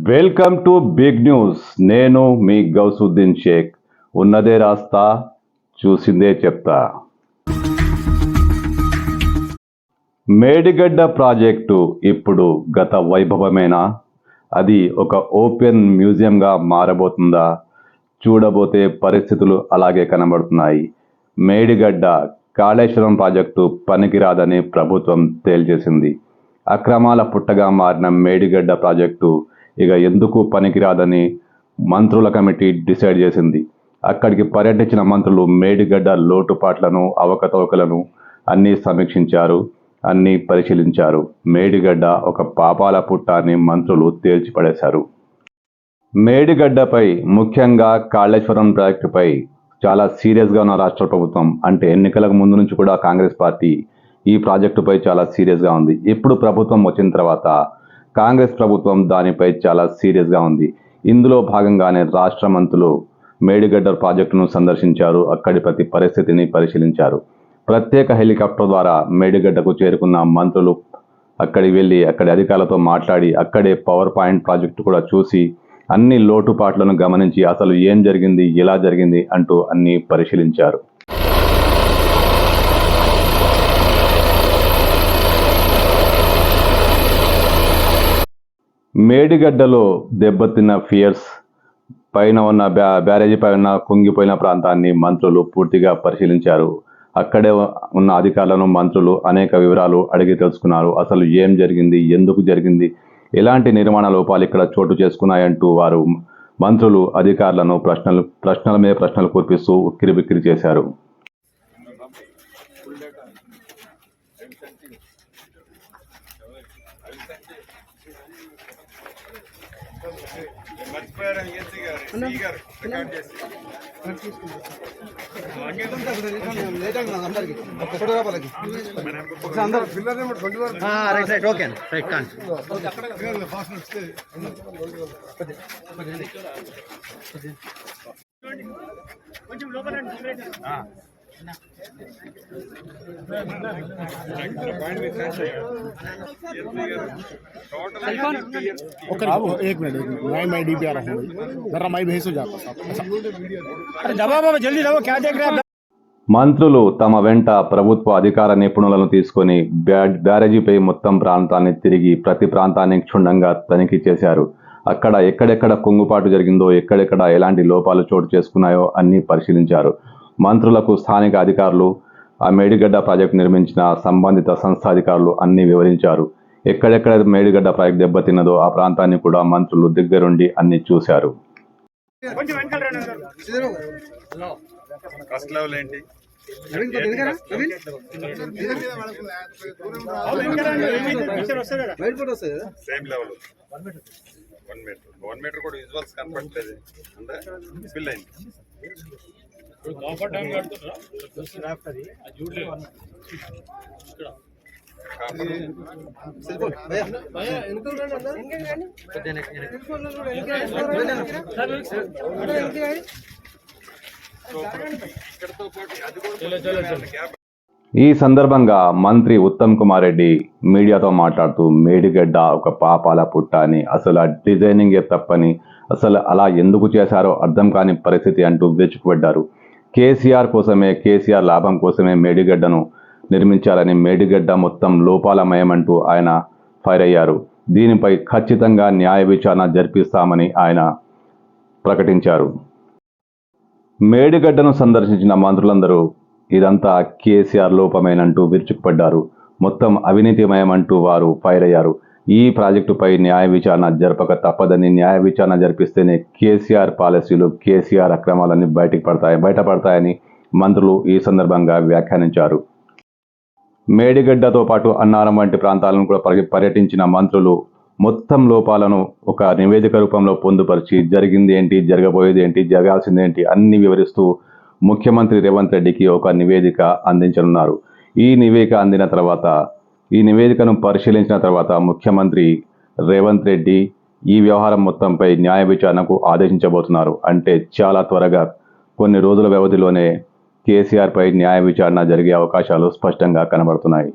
Welcome to big news. నేను మీ గౌసుద్దీన్ షేక్. ఉన్నదే రాస్తా, చూసిందే చెప్తా. మేడిగడ్డ ప్రాజెక్టు ఇప్పుడు గత వైభవమేనా? అది ఒక ఓపెన్ మ్యూజియంగా మారబోతుందా? చూడబోతే పరిస్థితులు అలాగే కనబడుతున్నాయి. మేడిగడ్డ కాళేశ్వరం ప్రాజెక్టు పనికిరాదని ప్రభుత్వం తేల్చేసింది. అక్రమాల పుట్టగా మారిన మేడిగడ్డ ప్రాజెక్టు ఇక ఎందుకు పనికిరాదని మంత్రుల కమిటీ డిసైడ్ చేసింది. అక్కడికి పర్యటించిన మంత్రులు మేడిగడ్డ లోటుపాట్లను, అవకతవకలను అన్నీ సమీక్షించారు, అన్నీ పరిశీలించారు. మేడిగడ్డ ఒక పాపాల పుట్ట అని మంత్రులు తేల్చిపడేశారు. మేడిగడ్డపై, ముఖ్యంగా కాళేశ్వరం ప్రాజెక్టుపై చాలా సీరియస్గా ఉన్న రాష్ట్ర ప్రభుత్వం. అంటే ఎన్నికలకు ముందు నుంచి కూడా కాంగ్రెస్ పార్టీ ఈ ప్రాజెక్టుపై చాలా సీరియస్గా ఉంది. ఇప్పుడు ప్రభుత్వం వచ్చిన తర్వాత కాంగ్రెస్ ప్రభుత్వం దానిపై చాలా సీరియస్గా ఉంది. ఇందులో భాగంగానే రాష్ట్ర మంత్రులు మేడిగడ్డ ప్రాజెక్టును సందర్శించారు. అక్కడి ప్రతి పరిస్థితిని పరిశీలించారు. ప్రత్యేక హెలికాప్టర్ ద్వారా మేడిగడ్డకు చేరుకున్న మంత్రులు అక్కడికి వెళ్ళి అక్కడి అధికారులతో మాట్లాడి అక్కడే పవర్ పాయింట్ ప్రాజెక్టు కూడా చూసి అన్ని లోటుపాట్లను గమనించి అసలు ఏం జరిగింది, ఎలా జరిగింది అంటూ అన్ని పరిశీలించారు. మేడిగడ్డలో దెబ్బతిన్న ఫియర్స్, పైన ఉన్న బ్యారేజీ పైన కుంగిపోయిన ప్రాంతాన్ని మంత్రులు పూర్తిగా పరిశీలించారు. అక్కడే ఉన్న అధికారులను మంత్రులు అనేక వివరాలు అడిగి తెలుసుకున్నారు. అసలు ఏం జరిగింది, ఎందుకు జరిగింది, ఎలాంటి నిర్మాణ లోపాలు ఇక్కడ చోటు చేసుకున్నాయంటూ వారు మంత్రులు అధికారులను ప్రశ్నల మీద ప్రశ్నలు కురిపిస్తూ ఉక్కిరిబిక్కిరి చేశారు. एक मिनट मैं डीपीआर जरा मैं भेज जाता अरे जवाब जल्दी जाओ क्या देख रहे हैं. మంత్రులు తమ వెంట ప్రభుత్వ అధికార నిపుణులను తీసుకొని బ్యారేజీపై మొత్తం ప్రాంతాన్ని తిరిగి ప్రతి ప్రాంతాన్ని క్షుణ్ణంగా తనిఖీ చేశారు. అక్కడ ఎక్కడెక్కడ కుంగుపాటు జరిగిందో, ఎక్కడెక్కడ ఎలాంటి లోపాలు చోటు చేసుకున్నాయో అన్నీ పరిశీలించారు. మంత్రులకు స్థానిక అధికారులు ఆ మేడిగడ్డ ప్రాజెక్టు నిర్మించిన సంబంధిత సంస్థాధికారులు అన్నీ వివరించారు. ఎక్కడెక్కడ మేడిగడ్డ ప్రాజెక్టు దెబ్బతిన్నదో ఆ ప్రాంతాన్ని కూడా మంత్రులు దగ్గరుండి అన్ని చూశారు. ఫస్ట్ లెవెల్ ఏంటి? సేమ్ లెవెల్ 1 మీటర్ కూడా విజువల్స్ కనపడలేదు. అంటే ఫిల్ అయింది. ఈ సందర్భంగా మంత్రి ఉత్తమ్ కుమార్ రెడ్డి మీడియాతో మాట్లాడుతూ మేడిగడ్డ ఒక పాపాల పుట్ట అని, అసలు ఆ డిజైనింగే తప్పని, అసలు అలా ఎందుకు చేశారో అర్థం కాని పరిస్థితి అంటూ విరుచుకుపడ్డారు. కేసీఆర్ లాభం కోసమే మేడిగడ్డను నిర్మించాలని, మేడిగడ్డ మొత్తం లోపాలమయమంటూ ఆయన ఫైర్ అయ్యారు. దీనిపై ఖచ్చితంగా న్యాయ విచారణ జరిపిస్తామని ఆయన ప్రకటించారు. మేడిగడ్డను సందర్శించిన మంత్రులందరూ ఇదంతా కేసీఆర్ లోపమేనంటూ విరుచుకుపడ్డారు. మొత్తం అవినీతిమయమంటూ వారు ఫైర్ అయ్యారు. ఈ ప్రాజెక్టుపై న్యాయ విచారణ జరపక తప్పదని, న్యాయ విచారణ జరిపిస్తేనే కేసీఆర్ పాలసీలు, కేసీఆర్ అక్రమాలన్నీ బయటపడతాయని మంత్రులు ఈ సందర్భంగా వ్యాఖ్యానించారు. మేడిగడ్డతో పాటు అన్నారం వంటి ప్రాంతాలను కూడా పర్యటించిన మంత్రులు మొత్తం లోపాలను ఒక నివేదిక రూపంలో పొందుపరిచి జరిగింది ఏంటి, జరగబోయేది ఏంటి, జరగాల్సింది ఏంటి అన్ని వివరిస్తూ ముఖ్యమంత్రి రేవంత్ రెడ్డికి ఒక నివేదిక అందించనున్నారు. ఈ నివేదికను పరిశీలించిన తర్వాత ముఖ్యమంత్రి రేవంత్ రెడ్డి ఈ వ్యవహారం మొత్తంపై న్యాయ విచారణకు ఆదేశించబోతున్నారు. అంటే చాలా త్వరగా కొన్ని రోజుల వ్యవధిలోనే కేసీఆర్ పై న్యాయ విచారణ జరిగే అవకాశాలు స్పష్టంగా కనబడుతున్నాయి.